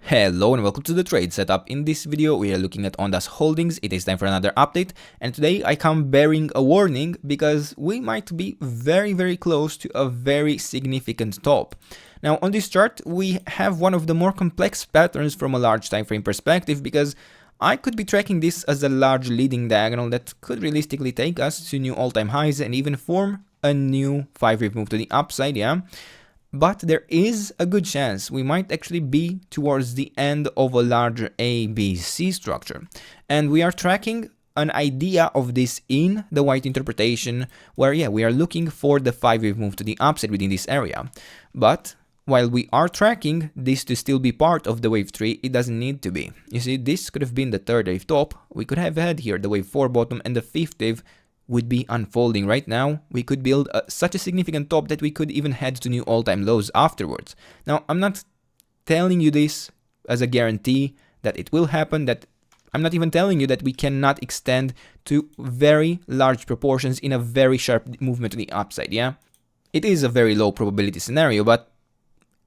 Hello and welcome to the trade setup. In this video we are looking at Ondas Holdings. It is time for another update, and today I come bearing a warning because we might be very close to a very significant top. Now on this chart we have one of the more complex patterns from a large time frame perspective, because I could be tracking this as a large leading diagonal that could realistically take us to new all-time highs and even form a new 5-wave move to the upside, yeah? But there is a good chance we might actually be towards the end of a larger ABC structure. And we are tracking an idea of this in the white interpretation where, we are looking for the 5-wave move to the upside within this area. But while we are tracking this to still be part of the wave 3, it doesn't need to be. You see, this could have been the 3rd wave top. We could have had here the wave 4 bottom, and the 5th wave would be unfolding right now. We could build such a significant top that we could even head to new all-time lows afterwards. Now, I'm not telling you this as a guarantee that it will happen, that I'm not even telling you that we cannot extend to very large proportions in a very sharp movement to the upside, yeah? It is a very low probability scenario, but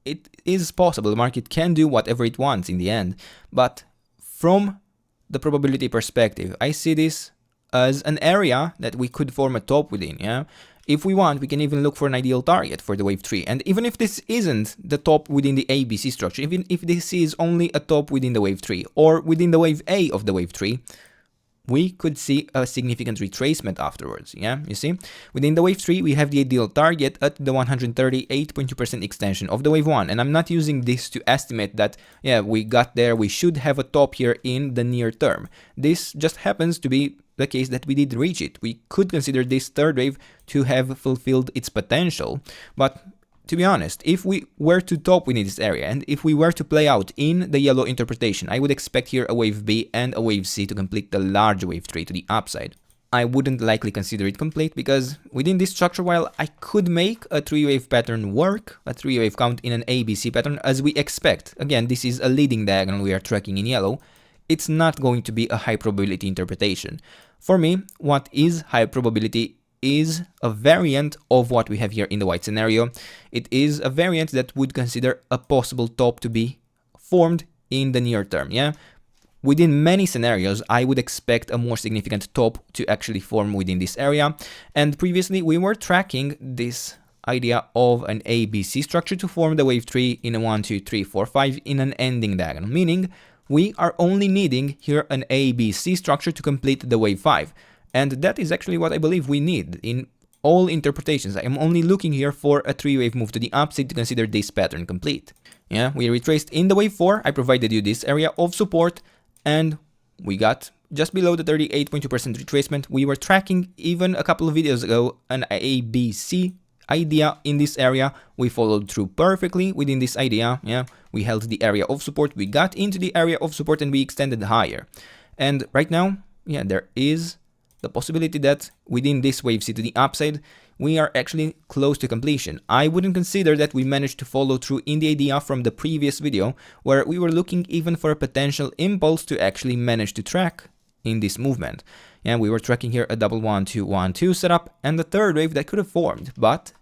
it is possible. The market can do whatever it wants in the end. But from the probability perspective, I see this as an area that we could form a top within, yeah? If we want, we can even look for an ideal target for the wave 3. And even if this isn't the top within the ABC structure, even if this is only a top within the wave 3 or within the wave A of the wave 3, we could see a significant retracement afterwards, yeah? You see? Within the wave 3, we have the ideal target at the 138.2% extension of the wave 1. And I'm not using this to estimate that, we got there, we should have a top here in the near term. This just happens to be the case that we did reach it. We could consider this 3rd wave to have fulfilled its potential. But to be honest, if we were to top within this area, and if we were to play out in the yellow interpretation, I would expect here a wave B and a wave C to complete the large wave 3 to the upside. I wouldn't likely consider it complete, because within this structure, while I could make a 3-wave pattern work, a 3-wave count in an ABC pattern as we expect, again, this is a leading diagonal we are tracking in yellow, it's not going to be a high probability interpretation. For me, what is high probability is a variant of what we have here in the white scenario. It is a variant that would consider a possible top to be formed in the near term, yeah? Within many scenarios, I would expect a more significant top to actually form within this area. And previously, we were tracking this idea of an ABC structure to form the wave 3 in a 1, 2, 3, 4, 5 in an ending diagonal, meaning we are only needing here an ABC structure to complete the wave 5. And that is actually what I believe we need in all interpretations. I am only looking here for a 3-wave move to the upside to consider this pattern complete. Yeah, we retraced in the wave 4. I provided you this area of support, and we got just below the 38.2% retracement. We were tracking even a couple of videos ago an ABC idea in this area. We followed through perfectly within this idea, yeah? We held the area of support, we got into the area of support, and we extended higher. And right now, there is the possibility that within this wave C to the upside, we are actually close to completion. I wouldn't consider that we managed to follow through in the idea from the previous video, where we were looking even for a potential impulse to actually manage to track in this movement. And we were tracking here a double 1, 2, 1, 2 setup and the 3rd wave that could have formed. But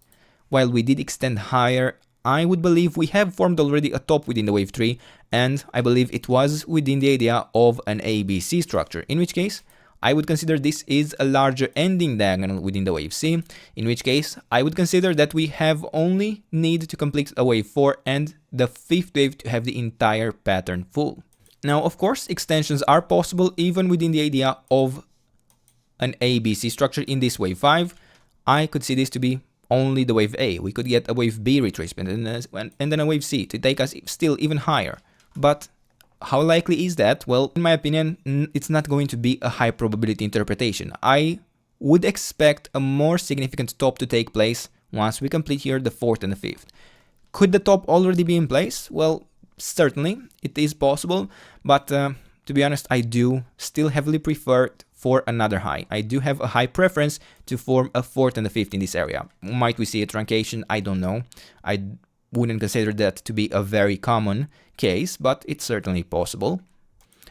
while we did extend higher, I would believe we have formed already a top within the wave 3, and I believe it was within the idea of an ABC structure, in which case I would consider this is a larger ending diagonal within the wave C, in which case I would consider that we have only need to complete a wave 4 and the 5th wave to have the entire pattern full. Now, of course, extensions are possible even within the idea of an ABC structure in this wave 5. I could see this to be only the wave A. We could get a wave B retracement and then a wave C to take us still even higher. But how likely is that? Well, in my opinion, it's not going to be a high probability interpretation. I would expect a more significant top to take place once we complete here the 4th and the 5th. Could the top already be in place? Well, certainly, it is possible, but to be honest, I do still heavily prefer for another high. I do have a high preference to form a 4th and a 5th in this area. Might we see a truncation? I don't know. I wouldn't consider that to be a very common case, but it's certainly possible.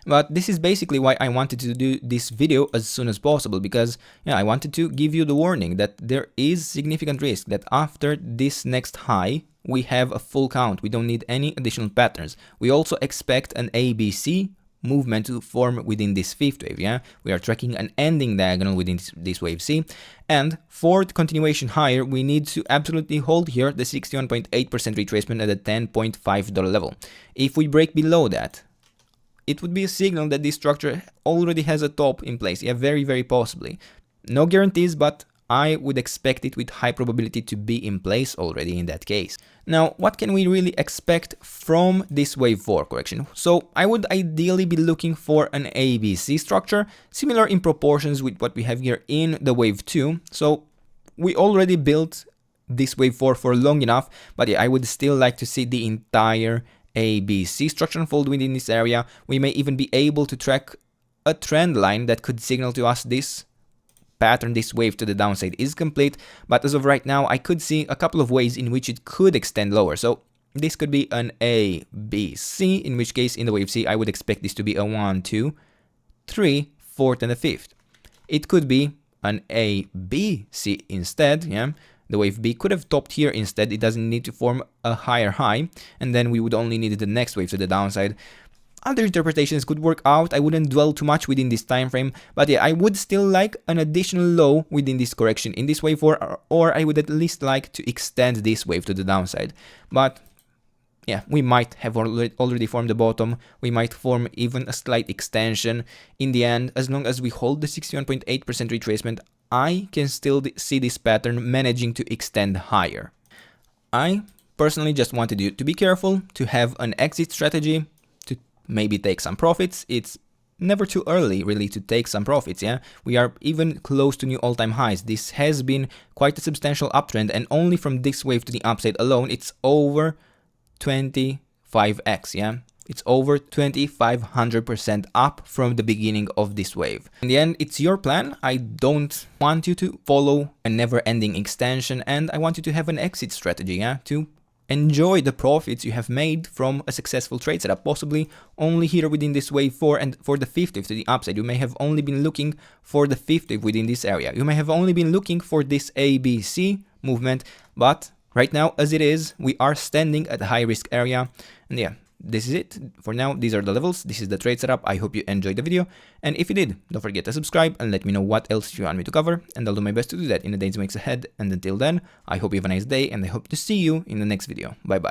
But this is basically why I wanted to do this video as soon as possible, because I wanted to give you the warning that there is significant risk that after this next high, we have a full count. We don't need any additional patterns. We also expect an ABC movement to form within this fifth wave. Yeah, we are tracking an ending diagonal within this wave C, and for the continuation higher, we need to absolutely hold here the 61.8% retracement at the $10.5 level. If we break below that, it would be a signal that this structure already has a top in place. Yeah, very possibly. No guarantees, but I would expect it with high probability to be in place already in that case. Now, what can we really expect from this wave 4 correction? So I would ideally be looking for an ABC structure, similar in proportions with what we have here in the wave 2. So we already built this wave 4 for long enough, but yeah, I would still like to see the entire ABC structure unfold within this area. We may even be able to track a trend line that could signal to us this pattern, this wave to the downside is complete, but as of right now, I could see a couple of ways in which it could extend lower. So this could be an A, B, C, in which case in the wave C, I would expect this to be a 1, 2, 3, 4th, and a 5th. It could be an A, B, C instead, yeah. The wave B could have topped here instead. It doesn't need to form a higher high, and then we would only need the next wave to the downside. Other interpretations could work out. I wouldn't dwell too much within this time frame, but yeah, I would still like an additional low within this correction in this wave 4, or I would at least like to extend this wave to the downside. But yeah, we might have already formed the bottom. We might form even a slight extension. In the end, as long as we hold the 61.8% retracement, I can still see this pattern managing to extend higher. I personally just wanted you to be careful, to have an exit strategy, maybe take some profits. It's never too early really to take some profits. Yeah, we are even close to new all-time highs. This has been quite a substantial uptrend, and only from this wave to the upside alone, it's over 25x. Yeah, it's over 2500% up from the beginning of this wave. In the end, it's your plan. I don't want you to follow a never-ending extension, and I want you to have an exit strategy, yeah, to enjoy the profits you have made from a successful trade setup, possibly only here within this wave 4, and for the fifth wave to the upside. You may have only been looking for the fifth wave within this area. You may have only been looking for this ABC movement, but right now, as it is, we are standing at a high risk area, and yeah, this is it for now. These are the levels. This is the trade setup. I hope you enjoyed the video, and if you did, don't forget to subscribe and let me know what else you want me to cover, and I'll do my best to do that in the days and weeks ahead. And until then, I hope you have a nice day, and I hope to see you in the next video. Bye bye.